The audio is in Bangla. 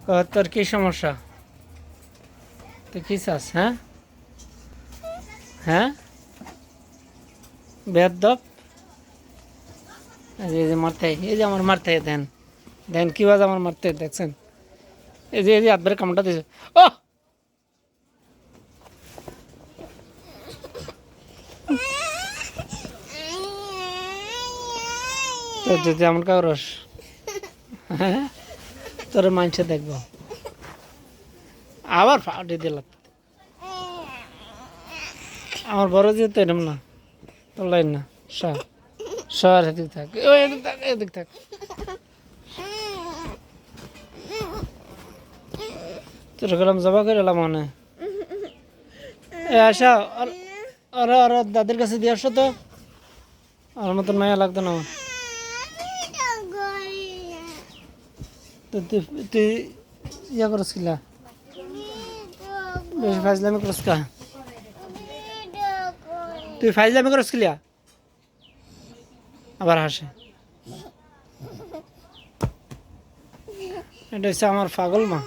তোর কি সমস্যা? তুই কি চাস? হ্যাঁ হ্যাঁ, বেয়াদব। এই যে মারতে, এই যে আমার মারতে দেন, দেন কি বাজ আমার মারতে দেখছেন? এই যে হাতবারে কামড়টা দিয়েছে। ও তোর যদি এমন কারস, হ্যাঁ তোর মাংসে দেখবো আবার ফাটি দিল। আমার বড় যেহেতু এরম না, তোর লাইন না। সর সর, এদিক থাক, ও এদিক থাক, এদিক থাক। তোর গেলাম জবা করে এলাম মনে। এ আসা, আরে আরে দাদির কাছে দিয়ে আসো তো, আমার মতন মায়া লাগতো না আমার। তো তুই ইয়া করস কিলা, বেশি ফাইজলামি করস কা? তুই ফাইজলামি করস কিলা? আবার হাসে। এটা হচ্ছে আমার পাগল মা।